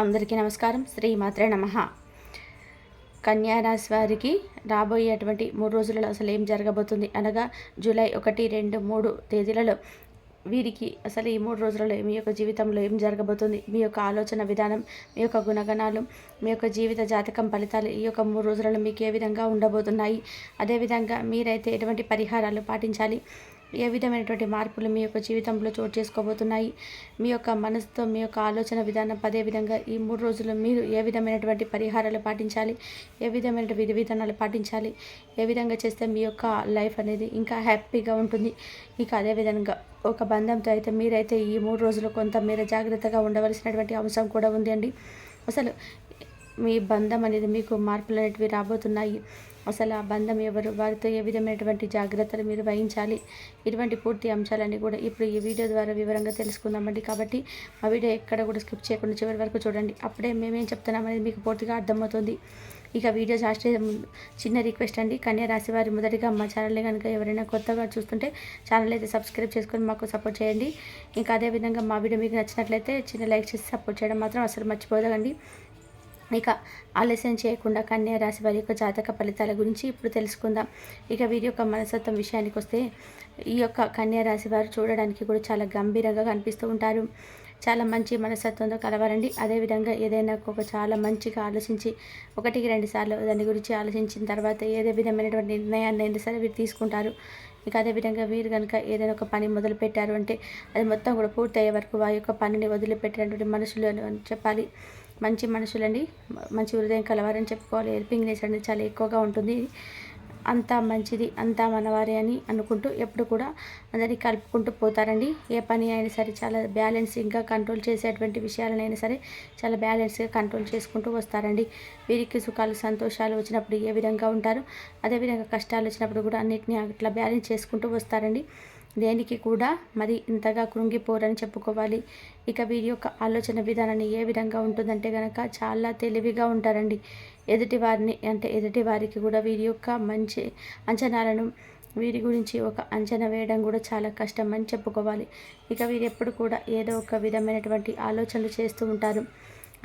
అందరికీ నమస్కారం. శ్రీమాత్రే నమః. కన్యా రాశి వారికి రాబోయేటువంటి 3 రోజులలో అసలు ఏం జరగబోతుంది అనగా జూలై 1, 2, 3 తేదీలలో వీరికి అసలు ఈ 3 రోజులలో మీ యొక్క జీవితంలో ఏం జరగబోతుంది, మీ యొక్క ఆలోచన విధానం, మీ యొక్క గుణగణాలు, మీ యొక్క జీవిత జాతకం ఫలితాలు ఈ యొక్క 3 రోజులలో మీకు ఏ విధంగా ఉండబోతున్నాయి, అదేవిధంగా మీరైతే ఎటువంటి పరిహారాలు పాటించాలి, ఏ విధమైనటువంటి మార్పులు మీ యొక్క జీవితంలో చోటు చేసుకోబోతున్నాయి, మీ యొక్క మనసుతో మీ యొక్క ఆలోచన విధానం అదేవిధంగా ఈ 3 రోజులు మీరు ఏ విధమైనటువంటి పరిహారాలు పాటించాలి, ఏ విధమైన విధి విధానాలు పాటించాలి, ఏ విధంగా చేస్తే మీ యొక్క లైఫ్ అనేది ఇంకా హ్యాపీగా ఉంటుంది. ఇక అదేవిధంగా ఒక బంధంతో అయితే మీరైతే ఈ 3 రోజులు కొంత మీరు జాగ్రత్తగా ఉండవలసినటువంటి అవసరం కూడా ఉంది అండి. అసలు మీ బంధం అనేది మీకు మార్పులు అనేటివి రాబోతున్నాయి. అసలు ఆ బంధం ఎవరు, వారితో ఏ విధమైనటువంటి జాగ్రత్తలు మీరు వహించాలి, ఇటువంటి పూర్తి అంశాలన్నీ కూడా ఇప్పుడు ఈ వీడియో ద్వారా వివరంగా తెలుసుకుందామండి. కాబట్టి ఆ వీడియో ఎక్కడ కూడా స్కిప్ చేయకుండా చివరి వరకు చూడండి. అప్పుడే మేమేం చెప్తున్నామనేది మీకు పూర్తిగా అర్థమవుతుంది. ఇక వీడియో లాస్ట్ చిన్న రిక్వెస్ట్ అండి, కన్యా రాశి వారి మొదటిగా మా ఛానల్ని కనుక ఎవరైనా కొత్తగా చూస్తుంటే ఛానల్ అయితే సబ్స్క్రైబ్ చేసుకొని మాకు సపోర్ట్ చేయండి. ఇంకా అదేవిధంగా మా వీడియో మీకు నచ్చినట్లయితే చిన్న లైక్ చేసి సపోర్ట్ చేయడం మాత్రం అసలు మర్చిపోదండి. ఇక ఆలస్యం చేయకుండా కన్యా రాశి వారి యొక్క జాతక ఫలితాల గురించి ఇప్పుడు తెలుసుకుందాం. ఇక వీరి యొక్క మనస్తత్వం విషయానికి వస్తే ఈ యొక్క కన్యా రాశి వారు చూడడానికి కూడా చాలా గంభీరంగా కనిపిస్తూ ఉంటారు. చాలా మంచి మనస్తత్వంతో కలవారండి. అదేవిధంగా ఏదైనా ఒక చాలా మంచిగా ఆలోచించి 1-2 సార్లు దాని గురించి ఆలోచించిన తర్వాత ఏదే విధమైనటువంటి నిర్ణయాన్ని అయినా సరే వీరు తీసుకుంటారు. ఇక అదేవిధంగా వీరు కనుక ఏదైనా ఒక పని మొదలు పెట్టారు అంటే అది మొత్తం కూడా పూర్తి అయ్యే వరకు ఆ యొక్క పనిని వదిలిపెట్టినటువంటి మనుషులు అని చెప్పాలి. మంచి మనుషులండి, మంచి హృదయం కలవారని చెప్పుకోవాలి. హెల్పింగ్ నేచర్ అనేది చాలా ఎక్కువగా ఉంటుంది. అంతా మంచిది, అంతా మనవారే అని అనుకుంటూ ఎప్పుడు కూడా అందరినీ కలుపుకుంటూ పోతారండి. ఏ పని అయినా సరే చాలా బ్యాలెన్సింగ్గా కంట్రోల్ చేసేటువంటి విషయాలనైనా సరే చాలా బ్యాలెన్స్గా కంట్రోల్ చేసుకుంటూ వస్తారండి. వీరికి సుఖాలు సంతోషాలు వచ్చినప్పుడు ఏ విధంగా ఉంటారు, అదేవిధంగా కష్టాలు వచ్చినప్పుడు కూడా అన్నిటిని అట్లా బ్యాలెన్స్ చేసుకుంటూ వస్తారండి. దేనికి కూడా మరి ఇంతగా కృంగిపోరని చెప్పుకోవాలి. ఇక వీరి యొక్క ఆలోచన విధానాన్ని ఏ విధంగా ఉంటుందంటే కనుక చాలా తెలివిగా ఉంటారండి. ఎదుటి వారికి కూడా వీరి యొక్క మంచి అంచనాలను వీరి గురించి ఒక అంచనా వేయడం కూడా చాలా కష్టం అని చెప్పుకోవాలి. ఇక వీరు ఎప్పుడు కూడా ఏదో ఒక విధమైనటువంటి ఆలోచనలు చేస్తూ ఉంటారు.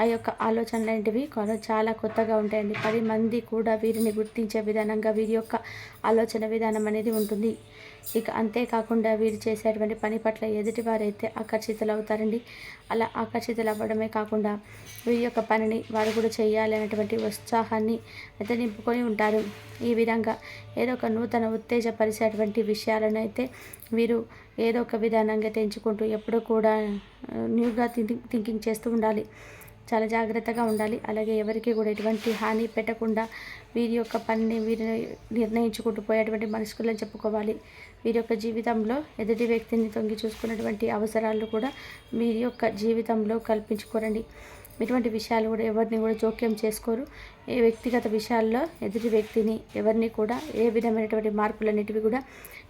ఆ యొక్క ఆలోచనలు అనేటివి చాలా కొత్తగా ఉంటాయండి. 10 మంది కూడా వీరిని గుర్తించే విధానంగా వీరి యొక్క ఆలోచన విధానం అనేది ఉంటుంది. ఇక అంతేకాకుండా వీరు చేసేటువంటి పని పట్ల ఎదుటివారైతే ఆకర్షితులు అవుతారండి. అలా ఆకర్షితులు అవ్వడమే కాకుండా వీరి యొక్క పనిని వారు కూడా చేయాలి అనేటువంటి ఉత్సాహాన్ని అయితే నింపుకొని ఉంటారు. ఈ విధంగా ఏదో ఒక నూతన ఉత్తేజపరిచేటువంటి విషయాలను అయితే వీరు ఏదో ఒక విధానంగా తెంచుకుంటూ ఎప్పుడూ కూడా న్యూగా థింకింగ్ చేస్తూ ఉండాలి. చాలా జాగ్రత్తగా ఉండాలి. అలాగే ఎవరికి కూడా ఎటువంటి హాని పెట్టకుండా వీరి యొక్క పనిని వీరు నిర్ణయించుకుంటూ పోయేటువంటి మనస్కులని చెప్పుకోవాలి. వీరి యొక్క జీవితంలో ఎదుటి వ్యక్తిని తొంగి చూసుకున్నటువంటి అవసరాలు కూడా వీరి యొక్క జీవితంలో కల్పించుకోరండి. ఇటువంటి విషయాలు కూడా ఎవరిని కూడా జోక్యం చేసుకోరు. ఏ వ్యక్తిగత విషయాల్లో ఎదుటి వ్యక్తిని ఎవరిని కూడా ఏ విధమైనటువంటి మార్పులన్నిటివి కూడా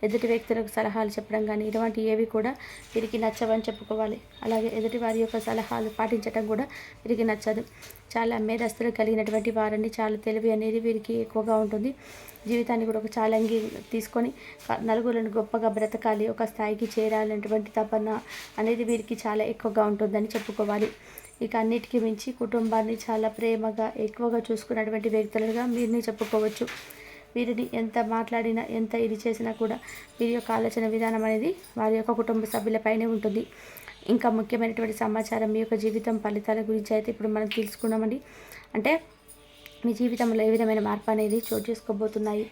ఎదుటి వ్యక్తులకు సలహాలు చెప్పడం కానీ ఇటువంటి ఏవి కూడా వీరికి నచ్చవని చెప్పుకోవాలి. అలాగే ఎదుటి వారి యొక్క సలహాలు పాటించడం కూడా వీరికి నచ్చదు. చాలా మేధస్తులు కలిగినటువంటి వారండి. చాలా తెలివి అనేది వీరికి ఎక్కువగా ఉంటుంది. జీవితాన్ని కూడా ఒక ఛాలెంజ్ తీసుకొని నలుగురిని గొప్పగా బ్రతకాలి, ఒక స్థాయికి చేరాలనేటువంటి తపన అనేది వీరికి చాలా ఎక్కువగా ఉంటుందని చెప్పుకోవాలి. ఇక అన్నిటికీ మించి కుటుంబాన్ని చాలా ప్రేమగా ఎక్కువగా చూసుకున్నటువంటి వ్యక్తులుగా వీరిని చెప్పుకోవచ్చు. వీరిని ఎంత మాట్లాడినా ఎంత ఇది చేసినా కూడా వీరి యొక్క ఆలోచన విధానం అనేది వారి యొక్క కుటుంబ సభ్యులపైనే ఉంటుంది. ఇంకా ముఖ్యమైనటువంటి సమాచారం మీ యొక్క జీవితం ఫలితాల గురించి అయితే ఇప్పుడు మనం తెలుసుకున్నామండి. అంటే మీ జీవితంలో ఏ విధమైన మార్పు అనేది చోటు చేసుకోబోతున్నాయి,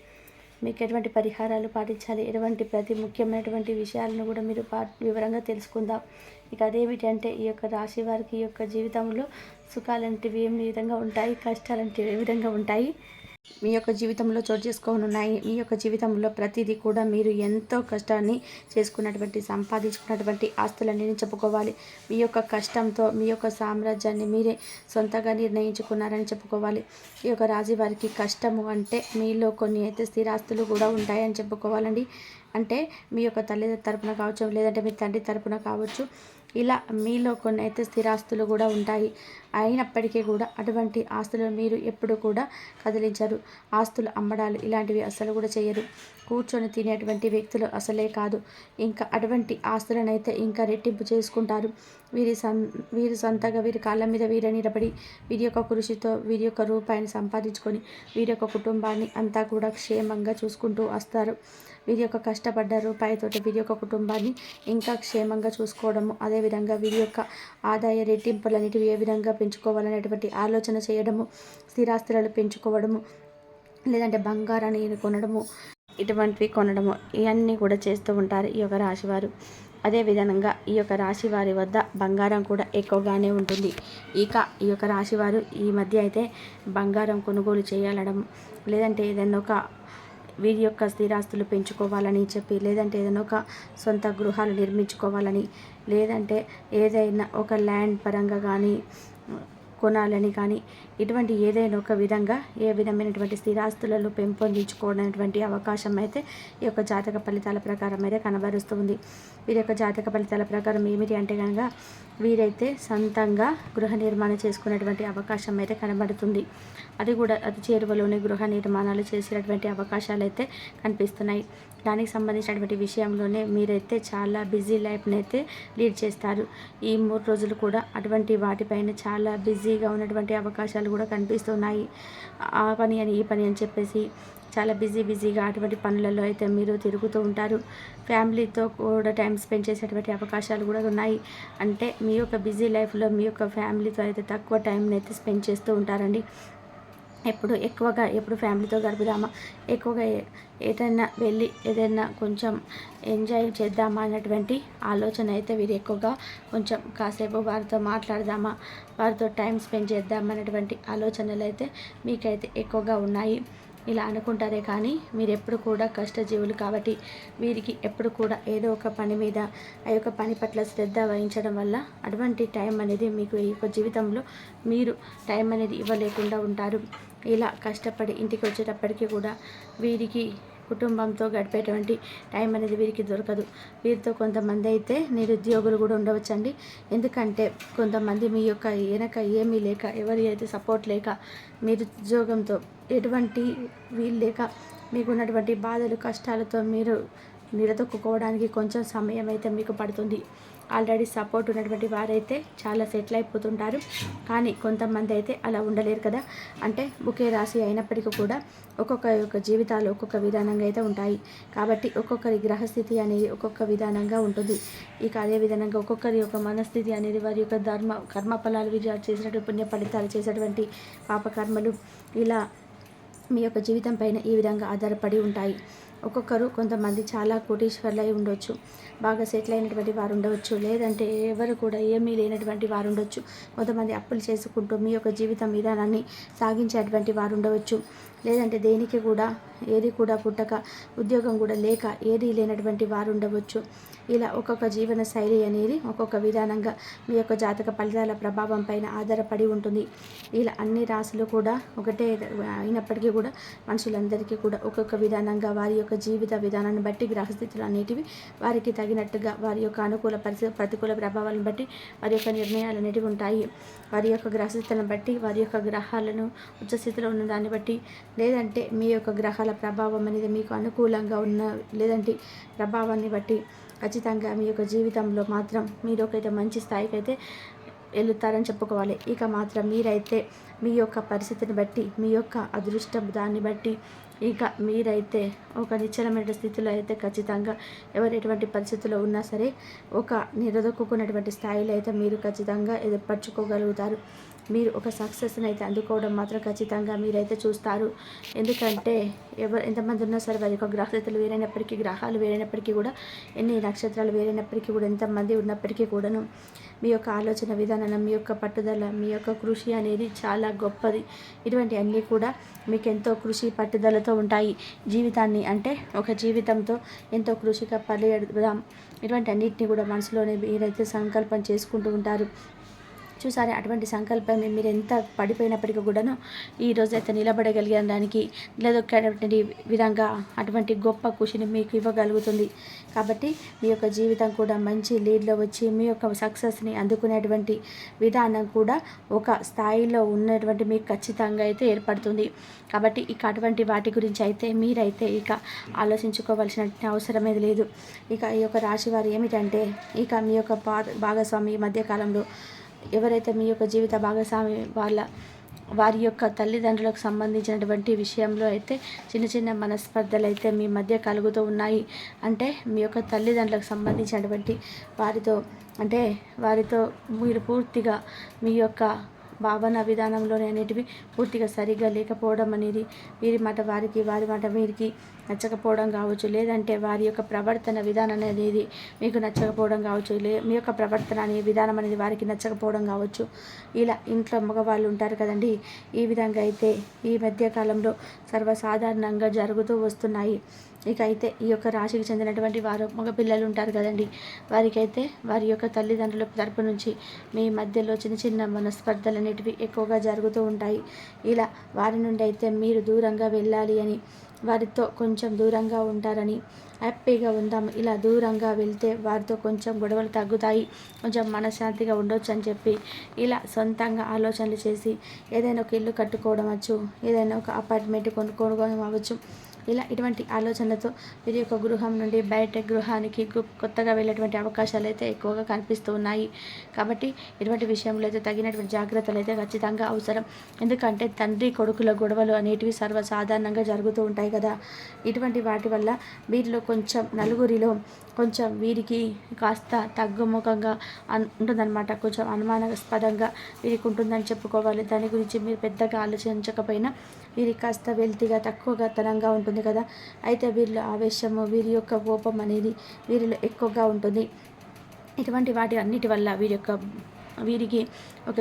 మీకు ఎటువంటి పరిహారాలు పాటించాలి, ఎటువంటి ప్రతి ముఖ్యమైనటువంటి విషయాలను కూడా మీరు వివరంగా తెలుసుకుందాం. ఇక అదేమిటంటే ఈ యొక్క రాశి వారికి ఈ యొక్క జీవితంలో సుఖాలంటివి ఏ విధంగా ఉంటాయి, కష్టాలంటివి ఏ విధంగా ఉంటాయి, మీ యొక్క జీవితంలో చోటు చేసుకోనున్నాయి. మీ యొక్క జీవితంలో ప్రతిదీ కూడా మీరు ఎంతో కష్టాన్ని చేసుకున్నటువంటి సంపాదించుకున్నటువంటి ఆస్తులన్నీ చెప్పుకోవాలి. మీ యొక్క కష్టంతో మీ యొక్క సామ్రాజ్యాన్ని మీరే సొంతంగా నిర్ణయించుకున్నారని చెప్పుకోవాలి. ఈ యొక్క రాశి వారికి కష్టము అంటే మీలో కొన్ని అయితే స్థిరాస్తులు కూడా ఉంటాయని చెప్పుకోవాలండి. అంటే మీ యొక్క తల్లి తరపున కావచ్చు, లేదంటే మీ తండ్రి తరపున కావచ్చు, ఇలా మీలో కొన్ని అయితే స్థిరాస్తులు కూడా ఉంటాయి. అయినప్పటికీ కూడా అటువంటి ఆస్తులను మీరు ఎప్పుడు కూడా కదిలించరు. ఆస్తులు అమ్మడాలు ఇలాంటివి అస్సలు కూడా చేయరు. కూర్చొని తినేటువంటి వ్యక్తులు అసలే కాదు. ఇంకా అటువంటి ఆస్తులను అయితే ఇంకా రెట్టింపు చేసుకుంటారు. వీరి సొంతగా వీరి కాళ్ళ మీద వీరే నిలబడి వీరి యొక్క కృషితో వీరి యొక్క రూపాయిని సంపాదించుకొని వీరి యొక్క కుటుంబాన్ని అంతా కూడా క్షేమంగా చూసుకుంటూ వస్తారు. వీరి యొక్క కష్టపడ్డ రూపాయితోటి వీరి యొక్క కుటుంబాన్ని ఇంకా క్షేమంగా చూసుకోవడము, అదేవిధంగా వీరి యొక్క ఆదాయ రెట్టింపులన్నిటివి ఏ విధంగా పెంచుకోవాలనేటువంటి ఆలోచన చేయడము, స్థిరాస్తులను పెంచుకోవడము, లేదంటే బంగారాన్ని కొనడము, ఇటువంటివి కొనడము, ఇవన్నీ కూడా చేస్తూ ఉంటారు ఈ యొక్క రాశివారు. అదేవిధంగా ఈ యొక్క రాశి వారి వద్ద బంగారం కూడా ఎక్కువగానే ఉంటుంది. ఇక ఈ యొక్క రాశివారు ఈ మధ్య అయితే బంగారం కొనుగోలు చేయాలడం, లేదంటే ఏదైనా ఒక వీరి యొక్క స్థిరాస్తులు పెంచుకోవాలని చెప్పి, లేదంటే ఏదైనా ఒక సొంత గృహాలు నిర్మించుకోవాలని, లేదంటే ఏదైనా ఒక ల్యాండ్ పరంగా కానీ కొనాలని కానీ, ఇటువంటి ఏదైనా ఒక విధంగా ఏ విధమైనటువంటి స్థిరాస్తులలో పెంపొందించుకోవడానికి అవకాశం అయితే ఈ యొక్క జాతక ఫలితాల ప్రకారం అయితే కనబరుస్తుంది. వీరి యొక్క జాతక ఫలితాల ప్రకారం ఏమిటి అంటే కనుక వీరైతే సొంతంగా గృహ నిర్మాణం చేసుకునేటువంటి అవకాశం అయితే కనబడుతుంది. అది కూడా అతి చేరువలోనే గృహ నిర్మాణాలు చేసేటువంటి అవకాశాలు అయితే కనిపిస్తున్నాయి. దానికి సంబంధించినటువంటి విషయంలోనే మీరైతే చాలా బిజీ లైఫ్ని అయితే లీడ్ చేస్తారు. ఈ 3 రోజులు కూడా అటువంటి వాటిపైన చాలా బిజీగా ఉన్నటువంటి అవకాశాలు కూడా కనిపిస్తున్నాయి. ఆ పని అని ఈ పని అని చెప్పేసి చాలా బిజీగా అటువంటి పనులలో అయితే మీరు తిరుగుతూ ఉంటారు. ఫ్యామిలీతో కూడా టైం స్పెండ్ చేసేటువంటి అవకాశాలు కూడా ఉన్నాయి. అంటే మీ యొక్క బిజీ లైఫ్లో మీ యొక్క ఫ్యామిలీతో అయితే తక్కువ టైంని అయితే స్పెండ్ చేస్తూ ఉంటారండి. ఎప్పుడు ఫ్యామిలీతో గడుపుదామా, ఎక్కువగా ఏదైనా వెళ్ళి ఏదైనా కొంచెం ఎంజాయ్ చేద్దామా అన్నటువంటి ఆలోచన అయితే వీరు ఎక్కువగా కొంచెం కాసేపు వారితో మాట్లాడదామా, వారితో టైం స్పెండ్ చేద్దామా అనేటువంటి ఆలోచనలు అయితే మీకైతే ఎక్కువగా ఉన్నాయి. ఇలా అనుకుంటారే కానీ మీరు ఎప్పుడు కూడా కష్టజీవులు కాబట్టి వీరికి ఎప్పుడు కూడా ఏదో ఒక పని మీద ఆ యొక్క పని పట్ల శ్రద్ధ వహించడం వల్ల అటువంటి టైం అనేది మీకు ఈ యొక్క జీవితంలో మీరు టైం అనేది ఇవ్వలేకుండా ఉంటారు. ఇలా కష్టపడి ఇంటికి వచ్చేటప్పటికీ కూడా వీరికి కుటుంబంతో గడిపేటువంటి టైం అనేది వీరికి దొరకదు. వీరితో కొంతమంది అయితే నిరుద్యోగులు కూడా ఉండవచ్చండి. ఎందుకంటే కొంతమంది మీ యొక్క వెనక ఏమీ లేక, ఎవరి అయితే సపోర్ట్ లేక, నిరుద్యోగంతో ఎటువంటి వీలు లేక మీకున్నటువంటి బాధలు కష్టాలతో మీరు నిలదొక్కుకోవడానికి కొంచెం సమయం అయితే మీకు పడుతుంది. ఆల్రెడీ సపోర్ట్ ఉన్నటువంటి వారైతే చాలా సెటిల్ అయిపోతుంటారు. కానీ కొంతమంది అయితే అలా ఉండలేరు కదా. అంటే ఒకే రాశి అయినప్పటికీ కూడా ఒక్కొక్క యొక్క జీవితాలు ఒక్కొక్క విధానంగా అయితే ఉంటాయి. కాబట్టి ఒక్కొక్కరి గ్రహస్థితి అనేది ఒక్కొక్క విధానంగా ఉంటుంది. ఇక అదే విధానంగా ఒక్కొక్కరి యొక్క మనస్థితి అనేది వారి యొక్క కర్మఫలాలు వీరు చేసినటువంటి పుణ్య ఫలితాలు చేసేటువంటి పాపకర్మలు ఇలా మీ యొక్క జీవితం పైన ఈ విధంగా ఆధారపడి ఉంటాయి. కొంతమంది చాలా కోటీశ్వర్లు అయి ఉండొచ్చు, బాగా సెటిల్ అయినటువంటి వారు ఉండవచ్చు, లేదంటే ఎవరు కూడా ఏమీ లేనటువంటి వారు ఉండొచ్చు. కొంతమంది అప్పులు చేసుకుంటూ మీ యొక్క జీవితం విధానాన్ని సాగించేటువంటి వారు ఉండవచ్చు. లేదంటే దేనికి కూడా ఏది కూడా పుట్టక, ఉద్యోగం కూడా లేక ఏది లేనటువంటి వారు ఉండవచ్చు. ఇలా ఒక్కొక్క జీవన శైలి అనేది ఒక్కొక్క విధానంగా మీ యొక్క జాతక ఫలితాల ప్రభావం పైన ఆధారపడి ఉంటుంది. ఇలా అన్ని రాశులు కూడా ఒకటే అయినప్పటికీ కూడా మనుషులందరికీ కూడా ఒక్కొక్క విధానంగా వారి యొక్క జీవిత విధానాన్ని బట్టి గ్రహస్థితులు అనేటివి వారికి తగినట్టుగా వారి యొక్క అనుకూల ప్రతికూల ప్రభావాలను బట్టి వారి యొక్క నిర్ణయాలు అనేటివి ఉంటాయి. వారి యొక్క గ్రహస్థితులను బట్టి, వారి యొక్క గ్రహాలను ఉచ్చస్థితిలో ఉన్న దాన్ని బట్టి, లేదంటే మీ యొక్క గ్రహాల ప్రభావం అనేది మీకు అనుకూలంగా ఉన్న లేదంటే ప్రభావాన్ని బట్టి ఖచ్చితంగా మీ యొక్క జీవితంలో మాత్రం మీరు ఒకైతే మంచి స్థాయికి అయితే వెళుతారని చెప్పుకోవాలి. ఇక మాత్రం మీరైతే మీ యొక్క పరిస్థితిని బట్టి, మీ యొక్క అదృష్టం దాన్ని బట్టి ఇక మీరైతే ఒక నిశ్చలమైన స్థితిలో అయితే ఖచ్చితంగా ఎవరు ఎటువంటి పరిస్థితుల్లో ఉన్నా సరే ఒక నిలదొక్కున్నటువంటి స్థాయిలో అయితే మీరు ఖచ్చితంగా ఏర్పరచుకోగలుగుతారు. మీరు ఒక సక్సెస్ని అయితే అందుకోవడం మాత్రం ఖచ్చితంగా మీరైతే చూస్తారు. ఎందుకంటే ఎంతమంది ఉన్నా సరే వారి యొక్క గ్రహస్థితులు వేరైనప్పటికీ, గ్రహాలు వేరైనప్పటికీ కూడా, ఎన్ని నక్షత్రాలు వేరైనప్పటికీ కూడా, ఎంతమంది ఉన్నప్పటికీ కూడాను మీ యొక్క ఆలోచన విధానం, మీ యొక్క పట్టుదల, మీ యొక్క కృషి అనేది చాలా గొప్పది. ఇటువంటి అన్నీ కూడా మీకు ఎంతో కృషి పట్టుదలతో ఉంటాయి. జీవితాన్ని అంటే ఒక జీవితంతో ఎంతో కృషిగా పరిగెడదాం, ఇటువంటి అన్నింటినీ కూడా మనసులోనే మీరైతే సంకల్పం చేసుకుంటూ ఉంటారు. చూసారా, అటువంటి సంకల్పం మీరు ఎంత పడిపోయినప్పటికీ కూడాను ఈరోజు అయితే నిలబడగలిగడానికి నిలదొక్కేటువంటి విధంగా అటువంటి గొప్ప కృషిని మీకు ఇవ్వగలుగుతుంది. కాబట్టి మీ యొక్క జీవితం కూడా మంచి లీడ్లో వచ్చి మీ యొక్క సక్సెస్ని అందుకునేటువంటి విధానం కూడా ఒక స్థాయిలో ఉన్నటువంటి మీకు ఖచ్చితంగా అయితే ఏర్పడుతుంది. కాబట్టి ఇక అటువంటి వాటి గురించి అయితే మీరైతే ఇక ఆలోచించుకోవాల్సిన అవసరమే లేదు. ఇక ఈ యొక్క రాశి వారు ఏమిటంటే, ఇక మీ యొక్క భాగస్వామి ఈ మధ్యకాలంలో ఎవరైతే మీ యొక్క జీవిత భాగస్వామి వారి యొక్క తల్లిదండ్రులకు సంబంధించినటువంటి విషయంలో అయితే చిన్న చిన్న మనస్పర్ధలు అయితే మీ మధ్య కలుగుతూ ఉన్నాయి. అంటే మీ యొక్క తల్లిదండ్రులకు సంబంధించినటువంటి వారితో మీరు పూర్తిగా మీ యొక్క భావన విధానంలోనే అనేటివి పూర్తిగా సరిగ్గా లేకపోవడం అనేది వీరి మాట వారికి, వారి మాట వీరికి నచ్చకపోవడం కావచ్చు, లేదంటే వారి యొక్క ప్రవర్తన విధానం అనేది మీకు నచ్చకపోవడం కావచ్చు, మీ యొక్క ప్రవర్తన అనే విధానం అనేది వారికి నచ్చకపోవడం కావచ్చు. ఇలా ఇంట్లో మగవాళ్ళు ఉంటారు కదండి, ఈ విధంగా అయితే ఈ మధ్యకాలంలో సర్వసాధారణంగా జరుగుతూ వస్తున్నాయి. ఇక అయితే ఈ యొక్క రాశికి చెందినటువంటి వారు మగపిల్లలు ఉంటారు కదండి, వారికైతే వారి యొక్క తల్లిదండ్రుల తరపు నుంచి మీ మధ్యలో చిన్న చిన్న మనస్పర్ధలు అనేటివి ఎక్కువగా జరుగుతూ ఉంటాయి. ఇలా వారి నుండి అయితే మీరు దూరంగా వెళ్ళాలి అని, వారితో కొంచెం దూరంగా ఉంటారని, హ్యాపీగా ఉందాము, ఇలా దూరంగా వెళ్తే వారితో కొంచెం గొడవలు తగ్గుతాయి, కొంచెం మనశ్శాంతిగా ఉండొచ్చు అని చెప్పి ఇలా సొంతంగా ఆలోచనలు చేసి ఏదైనా ఒక ఇల్లు కట్టుకోవడం అవ్వచ్చు, ఏదైనా ఒక అపార్ట్మెంట్ కొనుక్కోవడం అవ్వచ్చు. ఇలా ఇటువంటి ఆలోచనలతో వీరి యొక్క గృహం నుండి బయట గృహానికి కొత్తగా వెళ్ళేటువంటి అవకాశాలు అయితే ఎక్కువగా కనిపిస్తూ ఉన్నాయి. కాబట్టి ఇటువంటి విషయంలో అయితే తగినటువంటి జాగ్రత్తలు అయితే ఖచ్చితంగా అవసరం. ఎందుకంటే తండ్రి కొడుకుల గొడవలు అనేటివి సర్వసాధారణంగా జరుగుతూ ఉంటాయి కదా. ఇటువంటి వాటి వల్ల వీరిలో కొంచెం నలుగురిలో కొంచెం వీరికి కాస్త తగ్గుముఖంగా ఉంటుందన్నమాట, కొంచెం అనుమానాస్పదంగా వీరికి ఉంటుందని చెప్పుకోవాలి. దాని గురించి మీరు పెద్దగా ఆలోచించకపోయినా వీరికి కాస్త వెల్తిగా తక్కువగా తనంగా ఉంటుంది కదా. అయితే వీరిలో ఆవేశము, వీరి యొక్క కోపం అనేది వీరిలో ఎక్కువగా ఉంటుంది. ఇటువంటి వాటి అన్నిటి వల్ల వీరికి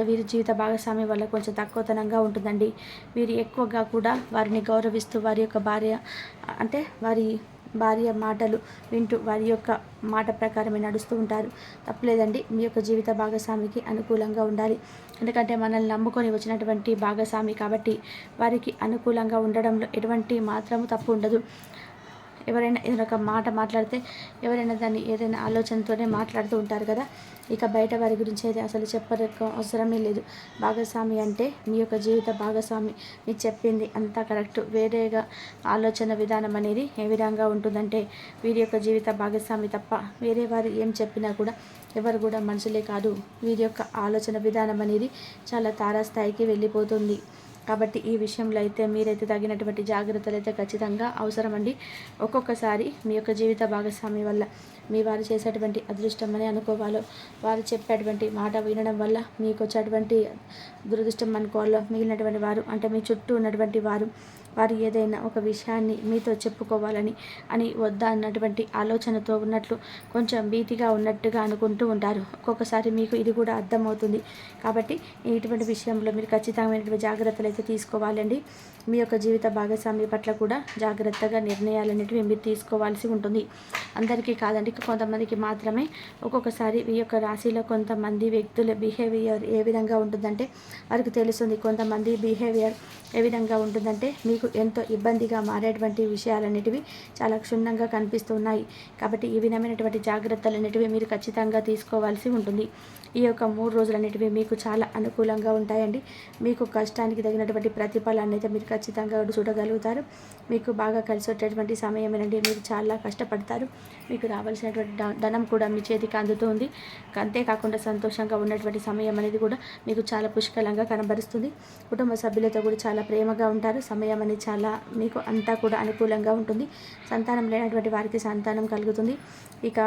వీరి జీవిత భాగస్వామి వల్ల కొంచెం తక్కువతనంగా ఉంటుందండి. వీరు ఎక్కువగా కూడా వారిని గౌరవిస్తూ వారి యొక్క భార్య మాటలు వింటూ వారి యొక్క మాట ప్రకారమే నడుస్తూ ఉంటారు. తప్పలేదండి, మీ యొక్క జీవిత భాగస్వామికి అనుకూలంగా ఉండాలి. ఎందుకంటే మనల్ని నమ్ముకొని వచ్చినటువంటి భాగస్వామి కాబట్టి వారికి అనుకూలంగా ఉండడంలో ఎటువంటి మాత్రము తప్పు ఉండదు. ఎవరైనా ఏదైనా ఒక మాట మాట్లాడితే ఎవరైనా దాన్ని ఏదైనా ఆలోచనతోనే మాట్లాడుతూ ఉంటారు కదా. ఇక బయట వారి గురించి అయితే అసలు అవసరమే లేదు. భాగస్వామి అంటే మీ యొక్క జీవిత భాగస్వామి మీకు చెప్పింది అంతా కరెక్ట్. వేరేగా ఆలోచన విధానం అనేది ఏ విధంగా ఉంటుందంటే, వీరి యొక్క జీవిత భాగస్వామి తప్ప వేరే వారు ఏం చెప్పినా కూడా ఎవరు కూడా మనుషులే కాదు. వీరి యొక్క ఆలోచన విధానం అనేది చాలా తారాస్థాయికి వెళ్ళిపోతుంది. కాబట్టి ఈ విషయంలో అయితే మీరైతే తగినటువంటి జాగ్రత్తలు అయితే ఖచ్చితంగా అవసరం అండి. ఒక్కొక్కసారి మీ యొక్క జీవిత భాగస్వామి వల్ల మీ వారు చేసేటువంటి అదృష్టం అని అనుకోవాలో, వారు చెప్పేటువంటి మాట వినడం వల్ల మీకు వచ్చేటువంటి దురదృష్టం అనుకోవాలో, మిగిలినటువంటి వారు అంటే మీ చుట్టూ ఉన్నటువంటి వారు ఏదైనా ఒక విషయాన్ని మీతో చెప్పుకోవాలని వద్దా అన్నటువంటి ఆలోచనతో ఉన్నట్లు కొంచెం భీతిగా ఉన్నట్టుగా అనుకుంటూ ఉంటారు. ఒక్కొక్కసారి మీకు ఇది కూడా అర్థమవుతుంది. కాబట్టి ఇటువంటి విషయంలో మీరు ఖచ్చితమైనటువంటి జాగ్రత్తలు అయితే తీసుకోవాలండి. మీ యొక్క జీవిత భాగస్వామి పట్ల కూడా జాగ్రత్తగా నిర్ణయాలు అనేటివి మీరు తీసుకోవాల్సి ఉంటుంది. అందరికీ కాదండి, కొంతమందికి మాత్రమే. ఒక్కొక్కసారి ఈ యొక్క రాశిలో కొంతమంది వ్యక్తుల బిహేవియర్ ఏ విధంగా ఉంటుందంటే వారికి తెలుస్తుంది. కొంతమంది బిహేవియర్ ఏ విధంగా ఉంటుందంటే మీకు ఎంతో ఇబ్బందిగా మారేటువంటి విషయాలన్నిటివి చాలా క్షుణ్ణంగా కనిపిస్తున్నాయి. కాబట్టి ఈ విధమైనటువంటి జాగ్రత్తలు అనేటివి మీరు ఖచ్చితంగా తీసుకోవాల్సి ఉంటుంది. ఈ యొక్క 3 రోజులన్నిటివి మీకు చాలా అనుకూలంగా ఉంటాయండి. మీకు కష్టానికి తగినటువంటి ప్రతిఫలాన్ని అయితే మీరు ఖచ్చితంగా చూడగలుగుతారు. మీకు బాగా కలిసి వచ్చేటువంటి సమయమేనండి. మీరు చాలా కష్టపడతారు. మీకు రావాల్సినటువంటి ధనం కూడా మీ చేతికి అందుతుంది. అంతేకాకుండా సంతోషంగా ఉన్నటువంటి సమయం అనేది కూడా మీకు చాలా పుష్కలంగా కనబరుస్తుంది. కుటుంబ సభ్యులతో కూడా చాలా ప్రేమగా ఉంటారు. సమయం అనేది చాలా మీకు అంతా కూడా అనుకూలంగా ఉంటుంది. సంతానం లేనటువంటి వారికి సంతానం కలుగుతుంది. ఇక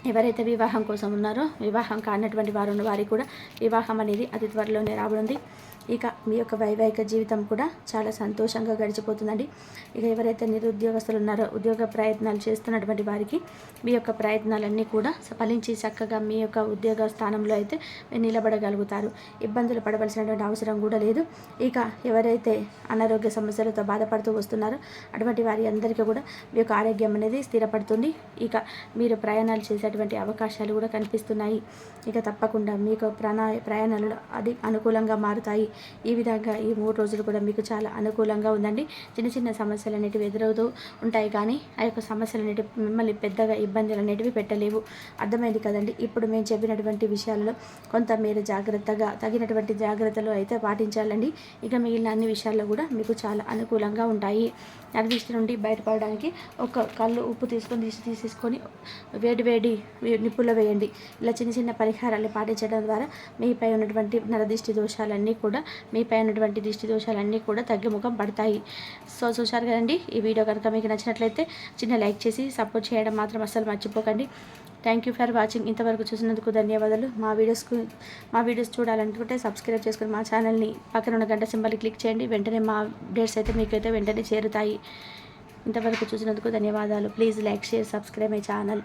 ఎవరైతే వివాహం కోసం ఉన్నారో, వివాహం కానటువంటి వారికి కూడా వివాహం అనేది అతి త్వరలోనే రాబడింది. ఇక మీ యొక్క వైవాహిక జీవితం కూడా చాలా సంతోషంగా గడిచిపోతుందండి. ఇక ఎవరైతే నిరుద్యోగస్తులు ఉన్నారో, ఉద్యోగ ప్రయత్నాలు చేస్తున్నటువంటి వారికి మీ యొక్క ప్రయత్నాలన్నీ కూడా ఫలించి చక్కగా మీ యొక్క ఉద్యోగ స్థానంలో అయితే నిలబడగలుగుతారు. ఇబ్బందులు పడవలసినటువంటి అవసరం కూడా లేదు. ఇక ఎవరైతే అనారోగ్య సమస్యలతో బాధపడుతూ వస్తున్నారో అటువంటి వారి అందరికీ కూడా మీ యొక్క ఆరోగ్యం అనేది స్థిరపడుతుంది. ఇక మీరు ప్రయాణాలు చేసేటువంటి అవకాశాలు కూడా కనిపిస్తున్నాయి. ఇక తప్పకుండా మీకు ప్రయాణాలు అది అనుకూలంగా మారుతాయి. ఈ విధంగా ఈ 3 రోజులు కూడా మీకు చాలా అనుకూలంగా ఉందండి. చిన్న చిన్న సమస్యలు అనేటివి ఎదురవుతూ ఉంటాయి, కానీ ఆ యొక్క సమస్యలు అనేటివి మిమ్మల్ని పెద్దగా ఇబ్బందులు అనేటివి పెట్టలేవు. అర్థమైంది కదండి. ఇప్పుడు మేము చెప్పినటువంటి విషయాల్లో కొంత మీరు జాగ్రత్తగా తగినటువంటి జాగ్రత్తలు అయితే పాటించాలండి. ఇక మిగిలిన అన్ని విషయాల్లో కూడా మీకు చాలా అనుకూలంగా ఉంటాయి. నరదిష్టి నుండి బయటపడడానికి ఒక కళ్ళు ఉప్పు తీసుకొని వేడి నిప్పుల్లో వేయండి. ఇలా చిన్న చిన్న పరిహారాలు పాటించడం ద్వారా మీపై ఉన్నటువంటి నరదిష్టి దోషాలన్నీ కూడా దిష్టి దోషాలన్నీ కూడా తగ్గుముఖం పడతాయి. సో చూశారు కదండి. ఈ వీడియో కనుక మీకు నచ్చినట్లయితే చిన్న లైక్ చేసి సపోర్ట్ చేయడం మాత్రం అస్సలు మర్చిపోకండి. Thank you for watching. ఇంతవరకు చూసినందుకు ధన్యవాదాలు. మా వీడియోస్ చూడాలనుకుంటే సబ్స్క్రైబ్ చేసుకుని మా ఛానల్ని పక్కన ఉన్న గంట సింబల్ని క్లిక్ చేయండి. వెంటనే మా అప్డేట్స్ అయితే మీకైతే వెంటనే చేరుతాయి. ఇంతవరకు చూసినందుకు ధన్యవాదాలు. Please like, share, subscribe my channel.